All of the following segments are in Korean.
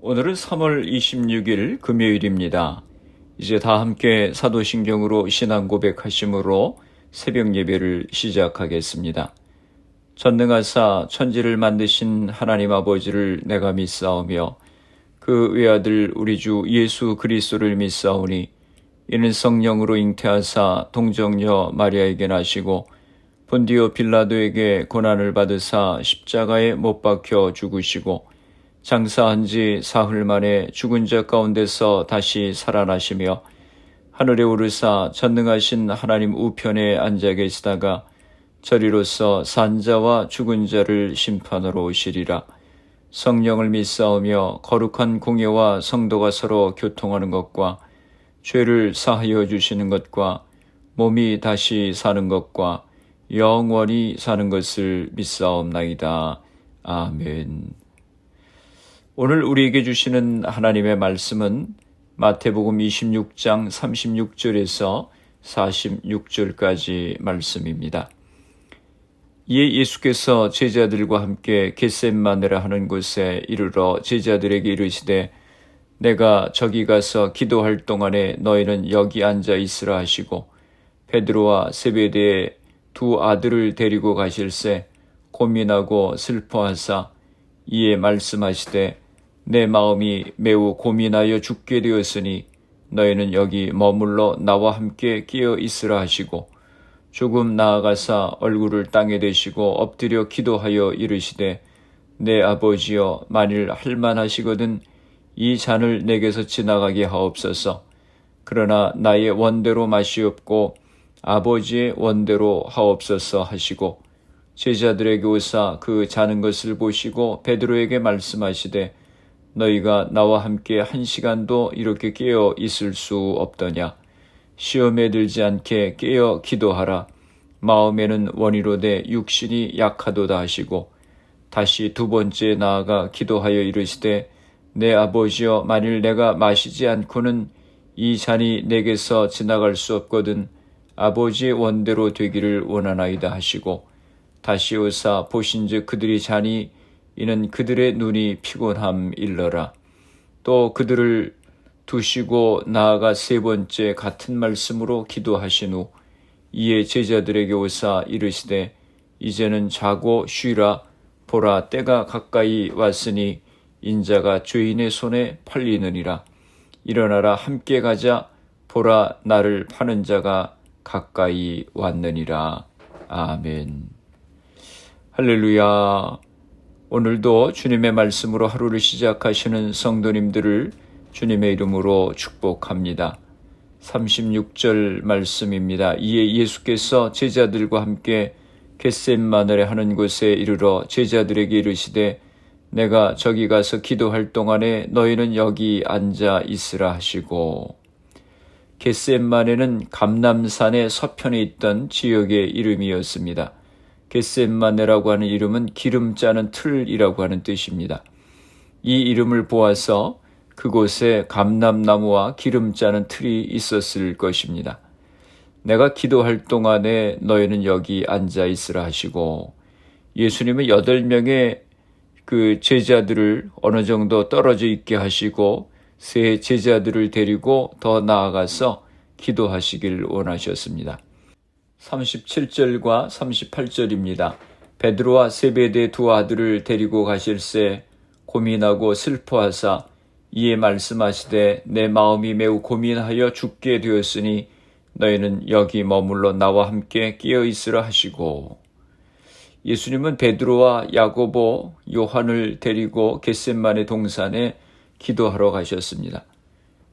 오늘은 3월 26일 금요일입니다. 이제 다 함께 사도신경으로 신앙 고백하심으로 새벽 예배를 시작하겠습니다. 전능하사 천지를 만드신 하나님 아버지를 내가 믿사오며 그 외아들 우리 주 예수 그리스도를 믿사오니 이는 성령으로 잉태하사 동정녀 마리아에게 나시고 본디오 빌라도에게 고난을 받으사 십자가에 못 박혀 죽으시고 장사한 지 사흘 만에 죽은 자 가운데서 다시 살아나시며 하늘에 오르사 전능하신 하나님 우편에 앉아 계시다가 저리로서 산 자와 죽은 자를 심판하러 오시리라. 성령을 믿사오며 거룩한 공예와 성도가 서로 교통하는 것과 죄를 사하여 주시는 것과 몸이 다시 사는 것과 영원히 사는 것을 믿사옵나이다. 아멘. 오늘 우리에게 주시는 하나님의 말씀은 마태복음 26장 36절에서 46절까지 말씀입니다. 이에 예수께서 제자들과 함께 겟셋마네라 하는 곳에 이르러 제자들에게 이르시되 내가 저기 가서 기도할 동안에 너희는 여기 앉아 있으라 하시고 베드로와 세베대의 두 아들을 데리고 가실새 고민하고 슬퍼하사 이에 말씀하시되 내 마음이 매우 고민하여 죽게 되었으니 너희는 여기 머물러 나와 함께 끼어 있으라 하시고 조금 나아가사 얼굴을 땅에 대시고 엎드려 기도하여 이르시되 내 아버지여 만일 할만하시거든 이 잔을 내게서 지나가게 하옵소서. 그러나 나의 원대로 마시옵고 아버지의 원대로 하옵소서 하시고 제자들에게 오사 그 자는 것을 보시고 베드로에게 말씀하시되 너희가 나와 함께 1시간도 이렇게 깨어 있을 수 없더냐. 시험에 들지 않게 깨어 기도하라. 마음에는 원이로되 육신이 약하도다 하시고 다시 두 번째 나아가 기도하여 이르시되 내 아버지여 만일 내가 마시지 않고는 이 잔이 내게서 지나갈 수 없거든 아버지의 원대로 되기를 원하나이다 하시고 다시 오사 보신즉 그들이 자니 이는 그들의 눈이 피곤함 일러라. 또 그들을 두시고 나아가 세 번째 같은 말씀으로 기도하신 후 이에 제자들에게 오사 이르시되 이제는 자고 쉬라. 보라 때가 가까이 왔으니 인자가 죄인의 손에 팔리느니라. 일어나라 함께 가자. 보라 나를 파는 자가 가까이 왔느니라. 아멘. 할렐루야. 오늘도 주님의 말씀으로 하루를 시작하시는 성도님들을 주님의 이름으로 축복합니다. 36절 말씀입니다. 이에 예수께서 제자들과 함께 겟셋마네라 하는 곳에 이르러 제자들에게 이르시되 내가 저기 가서 기도할 동안에 너희는 여기 앉아 있으라 하시고 겟셋마네는 감람산의 서편에 있던 지역의 이름이었습니다. 겟셋마네라고 하는 이름은 기름 짜는 틀이라고 하는 뜻입니다. 이 이름을 보아서 그곳에 감람나무와 기름 짜는 틀이 있었을 것입니다. 내가 기도할 동안에 너희는 여기 앉아 있으라 하시고 예수님은 8명의 그 제자들을 어느 정도 떨어져 있게 하시고 세 제자들을 데리고 더 나아가서 기도하시길 원하셨습니다. 37절과 38절입니다. 베드로와 세베대 두 아들을 데리고 가실새 고민하고 슬퍼하사 이에 말씀하시되 내 마음이 매우 고민하여 죽게 되었으니 너희는 여기 머물러 나와 함께 끼어 있으라 하시고 예수님은 베드로와 야고보, 요한을 데리고 겟셋마네 동산에 기도하러 가셨습니다.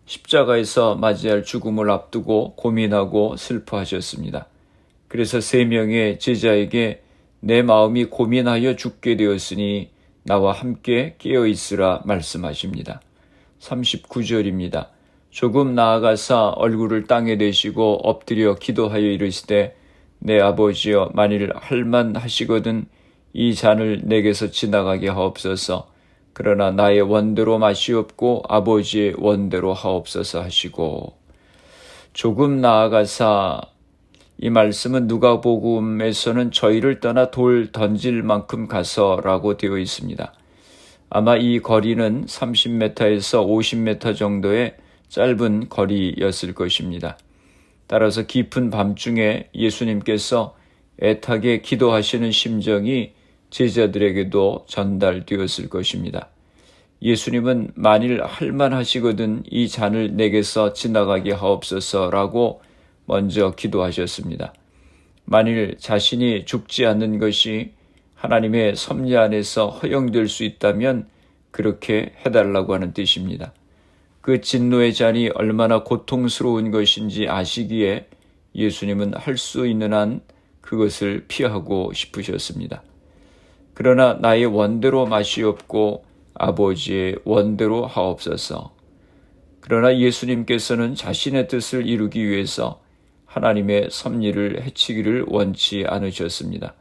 십자가에서 맞이할 죽음을 앞두고 고민하고 슬퍼하셨습니다. 그래서 3명의 제자에게 내 마음이 고민하여 죽게 되었으니 나와 함께 깨어 있으라 말씀하십니다. 39절입니다. 조금 나아가사 얼굴을 땅에 대시고 엎드려 기도하여 이르시되 내 아버지여 만일 할만하시거든 이 잔을 내게서 지나가게 하옵소서. 그러나 나의 원대로 마시옵고 아버지의 원대로 하옵소서 하시고 조금 나아가사 이 말씀은 누가복음에서는 저희를 떠나 돌 던질 만큼 가서라고 되어 있습니다. 아마 이 거리는 30m에서 50m 정도의 짧은 거리였을 것입니다. 따라서 깊은 밤중에 예수님께서 애타게 기도하시는 심정이 제자들에게도 전달되었을 것입니다. 예수님은 만일 할만하시거든 이 잔을 내게서 지나가게 하옵소서라고 먼저 기도하셨습니다. 만일 자신이 죽지 않는 것이 하나님의 섭리 안에서 허용될 수 있다면 그렇게 해달라고 하는 뜻입니다. 그 진노의 잔이 얼마나 고통스러운 것인지 아시기에 예수님은 할 수 있는 한 그것을 피하고 싶으셨습니다. 그러나 나의 원대로 마시옵고 아버지의 원대로 하옵소서. 그러나 예수님께서는 자신의 뜻을 이루기 위해서 하나님의 섭리를 해치기를 원치 않으셨습니다.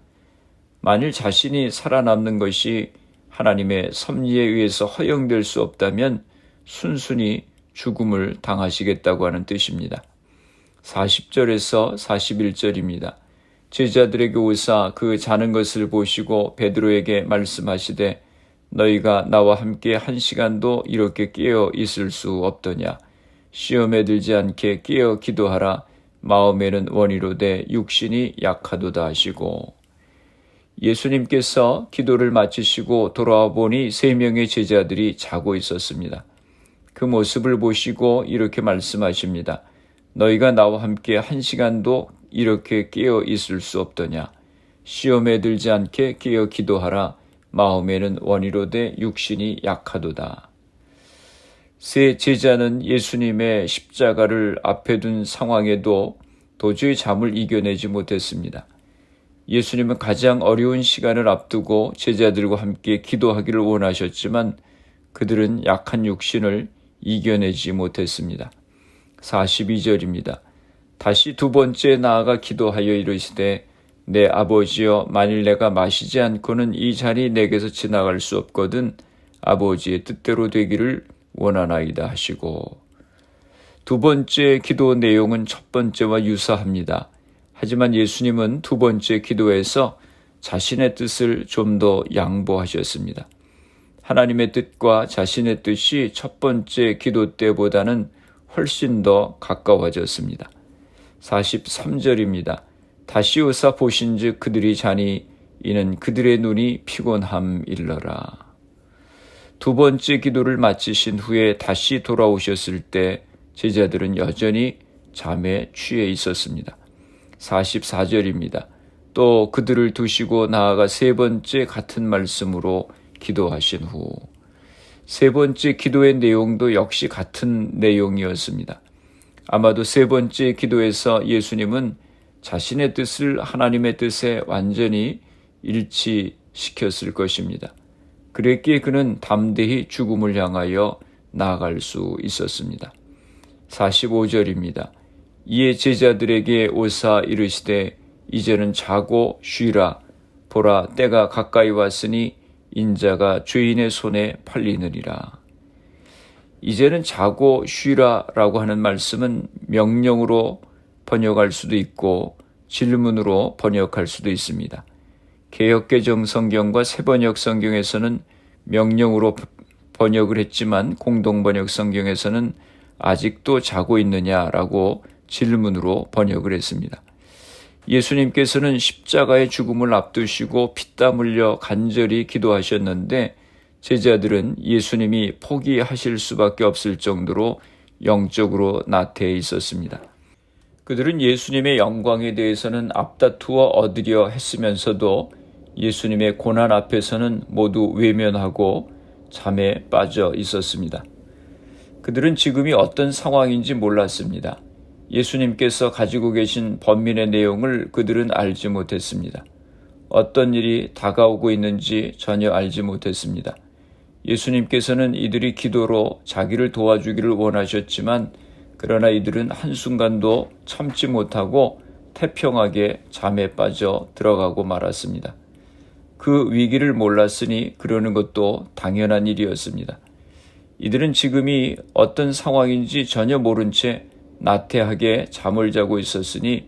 만일 자신이 살아남는 것이 하나님의 섭리에 의해서 허용될 수 없다면 순순히 죽음을 당하시겠다고 하는 뜻입니다. 40절에서 41절입니다. 제자들에게 오사 그 자는 것을 보시고 베드로에게 말씀하시되 너희가 나와 함께 한 시간도 이렇게 깨어 있을 수 없더냐. 시험에 들지 않게 깨어 기도하라. 마음에는 원이로되 육신이 약하도다 하시고. 예수님께서 기도를 마치시고 돌아와 보니 3명의 제자들이 자고 있었습니다. 그 모습을 보시고 이렇게 말씀하십니다. 너희가 나와 함께 한 시간도 이렇게 깨어 있을 수 없더냐. 시험에 들지 않게 깨어 기도하라. 마음에는 원이로되 육신이 약하도다. 세 제자는 예수님의 십자가를 앞에 둔 상황에도 도저히 잠을 이겨내지 못했습니다. 예수님은 가장 어려운 시간을 앞두고 제자들과 함께 기도하기를 원하셨지만 그들은 약한 육신을 이겨내지 못했습니다. 42절입니다. 다시 2번째 나아가 기도하여 이르시되 내 아버지여 만일 내가 마시지 않고는 이 잔이 내게서 지나갈 수 없거든 아버지의 뜻대로 되기를 원하나이다 하시고. 2번째 기도 내용은 첫 번째와 유사합니다. 하지만 예수님은 2번째 기도에서 자신의 뜻을 좀 더 양보하셨습니다. 하나님의 뜻과 자신의 뜻이 첫 번째 기도 때보다는 훨씬 더 가까워졌습니다. 43절입니다. 다시 오사 보신즉 그들이 자니 이는 그들의 눈이 피곤함일러라. 2번째 기도를 마치신 후에 다시 돌아오셨을 때 제자들은 여전히 잠에 취해 있었습니다. 44절입니다. 또 그들을 두시고 나아가 3번째 같은 말씀으로 기도하신 후 3번째 기도의 내용도 역시 같은 내용이었습니다. 아마도 3번째 기도에서 예수님은 자신의 뜻을 하나님의 뜻에 완전히 일치시켰을 것입니다. 그랬기에 그는 담대히 죽음을 향하여 나아갈 수 있었습니다. 45절입니다. 이에 제자들에게 오사 이르시되 이제는 자고 쉬라. 보라 때가 가까이 왔으니 인자가 죄인의 손에 팔리느니라. 이제는 자고 쉬라라고 하는 말씀은 명령으로 번역할 수도 있고 질문으로 번역할 수도 있습니다. 개역개정 성경과 새번역 성경에서는 명령으로 번역을 했지만 공동번역 성경에서는 아직도 자고 있느냐라고 질문으로 번역을 했습니다. 예수님께서는 십자가의 죽음을 앞두시고 피땀 흘려 간절히 기도하셨는데 제자들은 예수님이 포기하실 수밖에 없을 정도로 영적으로 나태해 있었습니다. 그들은 예수님의 영광에 대해서는 앞다투어 얻으려 했으면서도 예수님의 고난 앞에서는 모두 외면하고 잠에 빠져 있었습니다. 그들은 지금이 어떤 상황인지 몰랐습니다. 예수님께서 가지고 계신 번민의 내용을 그들은 알지 못했습니다. 어떤 일이 다가오고 있는지 전혀 알지 못했습니다. 예수님께서는 이들이 기도로 자기를 도와주기를 원하셨지만 그러나 이들은 한순간도 참지 못하고 태평하게 잠에 빠져 들어가고 말았습니다. 그 위기를 몰랐으니 그러는 것도 당연한 일이었습니다. 이들은 지금이 어떤 상황인지 전혀 모른 채 나태하게 잠을 자고 있었으니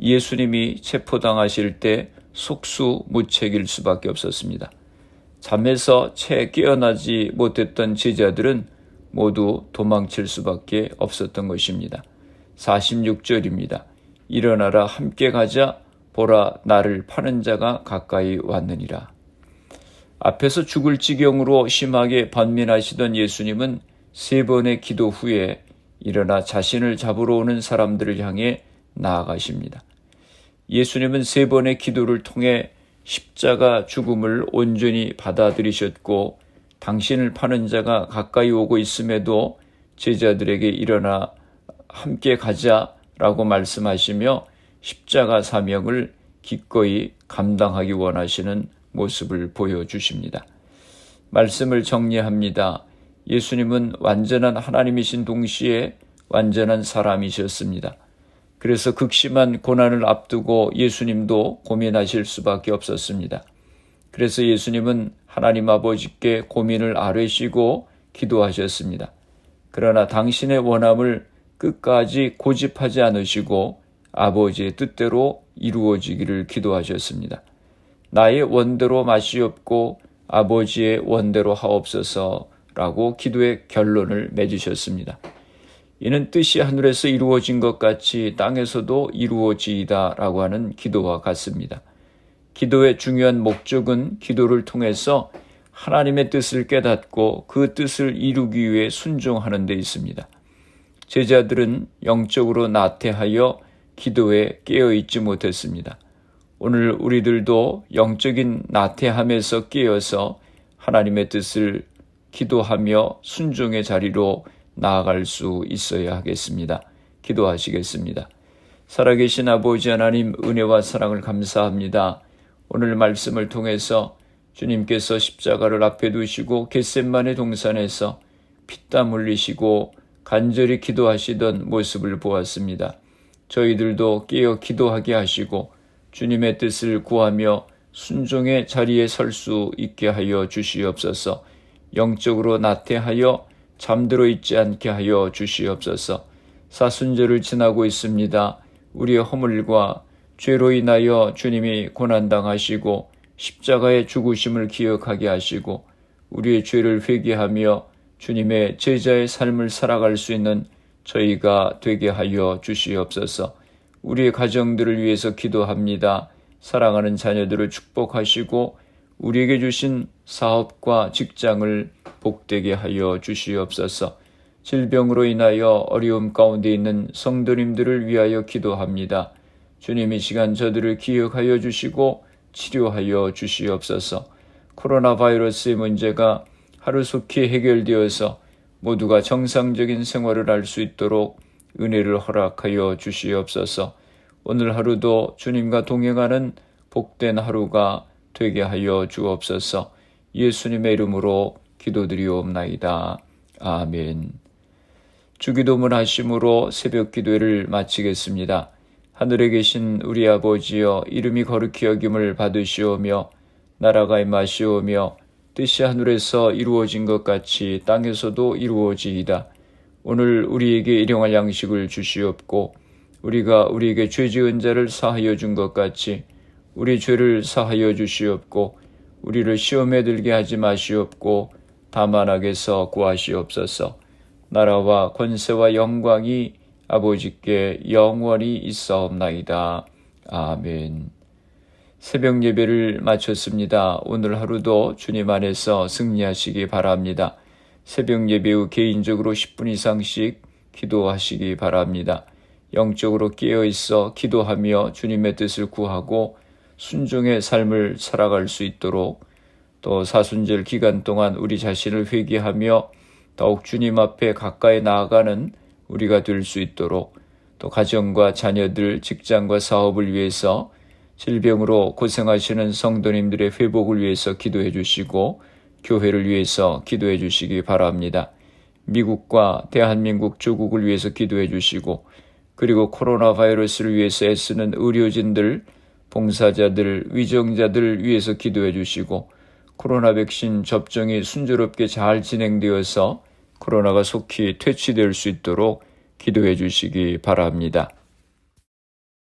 예수님이 체포당하실 때 속수무책일 수밖에 없었습니다. 잠에서 채 깨어나지 못했던 제자들은 모두 도망칠 수밖에 없었던 것입니다. 46절입니다. 일어나라 함께 가자. 보라 나를 파는 자가 가까이 왔느니라. 앞에서 죽을 지경으로 심하게 번민하시던 예수님은 3번의 기도 후에 일어나 자신을 잡으러 오는 사람들을 향해 나아가십니다. 예수님은 3번의 기도를 통해 십자가 죽음을 온전히 받아들이셨고 당신을 파는 자가 가까이 오고 있음에도 제자들에게 일어나 함께 가자라고 말씀하시며 십자가 사명을 기꺼이 감당하기 원하시는 모습을 보여주십니다. 말씀을 정리합니다. 예수님은 완전한 하나님이신 동시에 완전한 사람이셨습니다. 그래서 극심한 고난을 앞두고 예수님도 고민하실 수밖에 없었습니다. 그래서 예수님은 하나님 아버지께 고민을 아뢰시고 기도하셨습니다. 그러나 당신의 원함을 끝까지 고집하지 않으시고 아버지의 뜻대로 이루어지기를 기도하셨습니다. 나의 원대로 마시옵고 아버지의 원대로 하옵소서라고 기도의 결론을 맺으셨습니다. 이는 뜻이 하늘에서 이루어진 것 같이 땅에서도 이루어지이다라고 하는 기도와 같습니다. 기도의 중요한 목적은 기도를 통해서 하나님의 뜻을 깨닫고 그 뜻을 이루기 위해 순종하는 데 있습니다. 제자들은 영적으로 나태하여 기도에 깨어있지 못했습니다. 오늘 우리들도 영적인 나태함에서 깨어서 하나님의 뜻을 기도하며 순종의 자리로 나아갈 수 있어야 하겠습니다. 기도하시겠습니다. 살아계신 아버지 하나님, 은혜와 사랑을 감사합니다. 오늘 말씀을 통해서 주님께서 십자가를 앞에 두시고 겟셋마네 동산에서 피땀 흘리시고 간절히 기도하시던 모습을 보았습니다. 저희들도 깨어 기도하게 하시고 주님의 뜻을 구하며 순종의 자리에 설 수 있게 하여 주시옵소서. 영적으로 나태하여 잠들어 있지 않게 하여 주시옵소서. 사순절을 지나고 있습니다. 우리의 허물과 죄로 인하여 주님이 고난당하시고 십자가의 죽으심을 기억하게 하시고 우리의 죄를 회개하며 주님의 제자의 삶을 살아갈 수 있는 저희가 되게 하여 주시옵소서. 우리의 가정들을 위해서 기도합니다. 사랑하는 자녀들을 축복하시고 우리에게 주신 사업과 직장을 복되게 하여 주시옵소서. 질병으로 인하여 어려움 가운데 있는 성도님들을 위하여 기도합니다. 주님 이 시간 저들을 기억하여 주시고 치료하여 주시옵소서. 코로나 바이러스의 문제가 하루속히 해결되어서 모두가 정상적인 생활을 할 수 있도록 은혜를 허락하여 주시옵소서. 오늘 하루도 주님과 동행하는 복된 하루가 되게 하여 주옵소서. 예수님의 이름으로 기도드리옵나이다. 아멘. 주기도문 하심으로 새벽 기도회를 마치겠습니다. 하늘에 계신 우리 아버지여, 이름이 거룩히 여김을 받으시오며 나라가 임하시오며 뜻이 하늘에서 이루어진 것 같이 땅에서도 이루어지이다. 오늘 우리에게 일용할 양식을 주시옵고 우리가 우리에게 죄 지은 자를 사하여 준 것 같이 우리 죄를 사하여 주시옵고 우리를 시험에 들게 하지 마시옵고 다만 악에서 구하시옵소서. 나라와 권세와 영광이 아버지께 영원히 있사옵나이다. 아멘. 새벽 예배를 마쳤습니다. 오늘 하루도 주님 안에서 승리하시기 바랍니다. 새벽 예배 후 개인적으로 10분 이상씩 기도하시기 바랍니다. 영적으로 깨어있어 기도하며 주님의 뜻을 구하고 순종의 삶을 살아갈 수 있도록, 또 사순절 기간 동안 우리 자신을 회개하며 더욱 주님 앞에 가까이 나아가는 우리가 될 수 있도록, 또 가정과 자녀들, 직장과 사업을 위해서 질병으로 고생하시는 성도님들의 회복을 위해서 기도해 주시고 교회를 위해서 기도해 주시기 바랍니다. 미국과 대한민국 조국을 위해서 기도해 주시고, 그리고 코로나 바이러스를 위해서 애쓰는 의료진들, 봉사자들, 위정자들 위해서 기도해 주시고, 코로나 백신 접종이 순조롭게 잘 진행되어서 코로나가 속히 퇴치될 수 있도록 기도해 주시기 바랍니다.